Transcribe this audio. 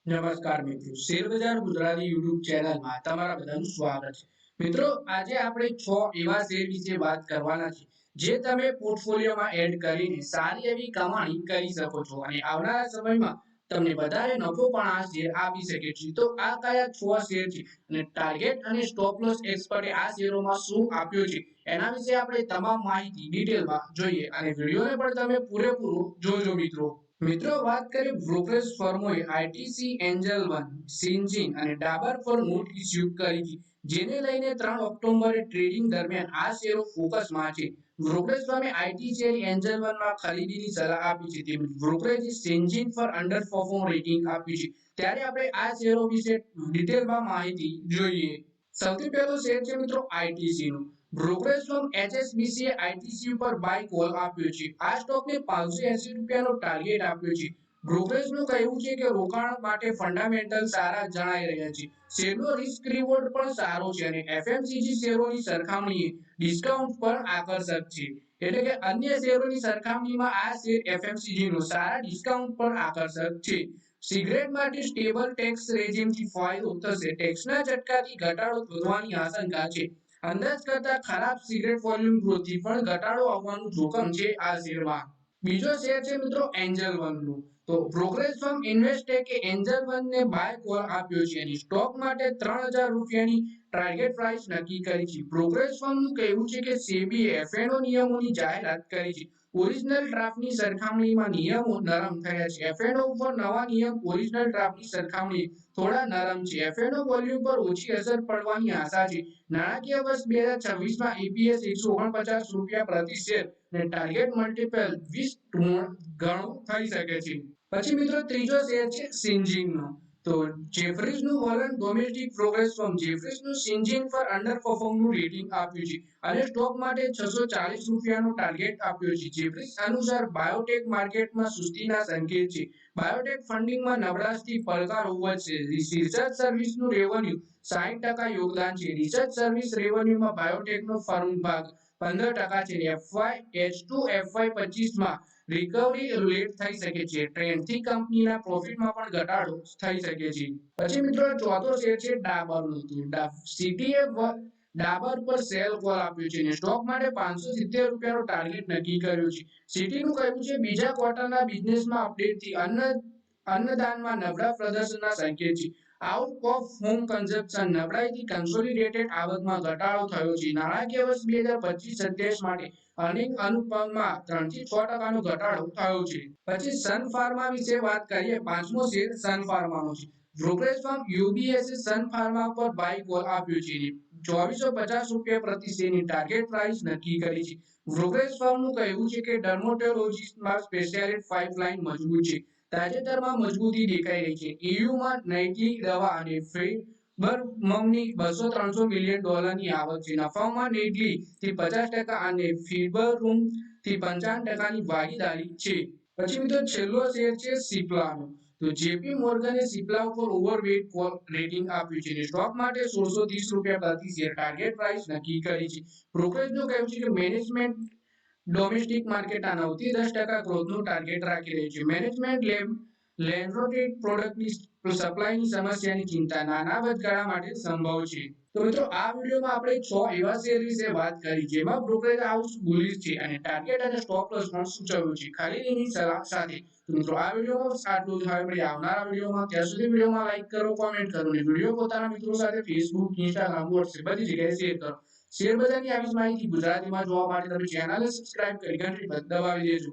નમસ્કાર મિત્રો, શેરબજાર ગુજરાતી યુટ્યુબ ચેનલમાં તમારા બધાનું સ્વાગત છે. મિત્રો, આજે આપણે 6 એવા શેર વિશે વાત કરવાના છે જે તમે પોર્ટફોલિયોમાં એડ કરીને સારી એવી કમાણી કરી શકો છો અને આવનારા સમયમાં તમને વધારે નફો પણ આ શેર આપી શકે છે. તો આ કયા 6 શેર છે અને ટાર્ગેટ અને સ્ટોપ લોસ એક્સપર્ટે આ શેરોમાં શું આપ્યો છે એના વિશે આપણે તમામ માહિતી ડિટેલમાં જોઈએ અને વિડીયોને પણ તમે પૂરેપૂરો જોજો મિત્રો. મિત્રો, વાત કરીએ બ્રોકરેજ ફર્મોએ આઈટીસી, એન્જલ વન, સિન્જીન અને ડાબર પર નોટિસ ઇસ્યુ કરી છે, જેને લઈને 3 ઓક્ટોબરે ટ્રેડિંગ દરમિયાન આ શેરો ફોકસમાં છે. બ્રોકરેજ ફર્મે આઈટીસી અને એન્જલ વનમાં ખરીદીની સલાહ આપી છે, તેમજ બ્રોકરેજે સિન્જીન પર અંડર પરફોર્મ રેટિંગ આપ્યું છે. ત્યારે આપણે આ શેરો વિશે ડિટેલમાં માહિતી જોઈએ. સૌથી પહેલો શેર છે મિત્રો આઈટીસી નો. બ્રોકરેજ ફર્મ એચએસબીસીએ આઈટીસી ઉપર બાય કોલ આપ્યો છે. આ સ્ટોકને 580 રૂપિયાનો ટાર્ગેટ આપ્યો છે. બ્રોકરેજનું કહેવું છે કે રોકાણ માટે ફંડામેન્ટલ સારા જણાઈ રહ્યા છે. શેરનો રિસ્ક રિવોર્ડ પણ સારો છે અને એફએમસીજી શેરોની સરખામણીએ ડિસ્કાઉન્ટ પણ આકર્ષક છે. એટલે કે અન્ય શેરોની સરખામણીમાં આ શેર એફએમસીજી નો સારા ડિસ્કાઉન્ટ પણ આકર્ષક છે. સિગરેટ માટે સ્ટેબલ ટેક્સ રેજીમથી ફાયદો થશે. ટેક્સના ઝટકાથી ઘટાડો વધવાની આશંકા છે. અંદાજ કરતા ખરાબ સિગરેટ વોલ્યુમ ગ્રોથથી પણ ઘટાડો આવવાનું જોખમ છે આ શેરમાં. બીજો શેર છે મિત્રો એન્જલ વન નો. તો બ્રોકરેજ ફર્મ ઇન્વેસ્ટેકે એન્જલ વન ને બાય કોલ આપ્યો છે અને સ્ટોક માટે 3000 રૂપિયાની ટાર્ગેટ પ્રાઇસ નક્કી કરી છે. બ્રોકરેજ ફર્મનું કહેવું છે કે સેબીએ એફએનઓ નિયમોની જાહેરાત કરી છે. ઓરિજિનલ ડ્રાફ્ટની સરખામણીમાં નિયમો નરમ થયા છે. એફએનઓ ઉપર નવા નિયમ ઓરિજિનલ ડ્રાફ્ટની સરખામણીએ થોડા નરમ છે. એફએનઓ વોલ્યુમ પર ઓછી અસર પડવાની આશા છે. નાણાકીય વર્ષ 2026માં ઈપીએસ 149 રૂપિયા પ્રતિ શેર અને ટાર્ગેટ મલ્ટીપલ 20 ગણું થઈ શકે છે. પછી મિત્રો ત્રીજો શેર છે સિન્જીનનો. તો જેફરીઝનું વલણ ડોમેસ્ટિક પ્રોગ્રેસ ફર્મ જેફરીઝનું સિન્જીન પર અંડર પરફોર્મનું રેટિંગ આપ્યું છે અને સ્ટોક માટે 640 રૂપિયાનો ટાર્ગેટ આપ્યો છે. જેફરીઝ અનુસાર બાયોટેક માર્કેટમાં સુસ્તીના સંકેત છે. બાયોટેક ફંડિંગમાં નબળાશથી પડકારો વધશે. રિસર્ચ સર્વિસનું રેવન્યુ 60% યોગદાન છે. રિસર્ચ સર્વિસ રેવન્યુમાં બાયોટેકનો ફર્મ ભાગ 15% છે. H2 FY25માં રિકવરી લેટ થઈ શકે છે. ટ્રેન્ડથી કંપનીના પ્રોફિટમાં પણ ઘટાડો થઈ શકે છે. પછી મિત્રો ચોથો શેર છે ડાબરનો. સીટીએ ડાબર પર સેલ કોલ આપ્યો છે અને સ્ટોક માટે 570 રૂપિયાનો ટાર્ગેટ નક્કી કર્યો છે. સીટીનું કહેવું છે બીજા ક્વાર્ટરના બિઝનેસમાં અપડેટથી અન્નદાનમાં નબળા પ્રદર્શનના સંકેત છે. આઉટ ઓફ હોમ કન્ઝમ્પશન નબળાઈથી કન્સોલિડેટેડ આવકમાં ઘટાડો થયો છે. નાણાકીય વર્ષ 2025-27 માટે અર્નિંગ અનુપાતમાં 3 થી 6% નો ઘટાડો થયો છે. પછી સન ફાર્મા વિશે વાત કરીએ. પાંચમો શેર સન ફાર્માનો છે. બ્રોકરેજ ફર્મ યુબીએસે સન ફાર્મા પર બાય કોલ આપ્યો છે. 2450 રૂપિયા પ્રતિ શેરની ટાર્ગેટ પ્રાઇસ નક્કી કરી છે. બ્રોકરેજ ફર્મનું કહેવું છે કે ડર્મેટોલોજીમાં સ્પેશિયાલિટી પાઇપલાઇન મજબૂત છે. તાજેતરમાં મજબૂતી દેખાઈ રહી છે. ઈયુમાં નૈટલી દવા અને ફિબરમમની 200-300 મિલિયન ડોલરની આવક છે. નફામાં નેટલી થી 50% અને ફિબરમમ થી 55%ની ભાગીદારી છે. પછી મિત્રો છેલ્લો શેર છે સિપ્લાનો. તો જેપી મોર્ગને સિપ્લા ઉપર ઓવરવેટ કોલ રેટિંગ આપ્યું છે અને સ્ટોક માટે 1630 રૂપિયા પ્રતિ શેર ટાર્ગેટ પ્રાઇસ નક્કી કરી છે. બ્રોકરેજનું કહેવું છે કે મેનેજમેન્ટ ડોમેસ્ટિક માર્કેટના 9 થી 10% ગ્રોથનું ટાર્ગેટ રાખી રહ્યું છે. મેનેજમેન્ટ લેન્ડ્રોટેડ પ્રોડક્ટની સપ્લાયની સમસ્યાની ચિંતા નાના વચગાળા માટે સંભવ છે. તો મિત્રો આ વિડીયોમાં આપણે 6 એવા શેર વિશે વાત કરી જેમાં બ્રોકરેજ હાઉસ બુલિશ છે અને ટાર્ગેટ અને સ્ટોપ લોસ પણ સૂચવ્યું છે ખરીદીની સલાહ સાથે. તો મિત્રો આ વિડીયોમાં આટલું જ. હવે આપણે આવનારા વિડીયોમાં ત્યાં સુધી વિડીયોમાં લાઈક કરો, કોમેન્ટ કરો અને વિડીયો પોતાના મિત્રો સાથે ફેસબુક, ઇન્સ્ટાગ્રામ, વોટ્સએપ બધી જગ્યાએ શેર કરો. શેર બજારની આવી માહિતી ગુજરાતીમાં જોવા માટે તમે ચેનલને સબસ્ક્રાઇબ કરી ઘંટી પર દબાવી દેજો.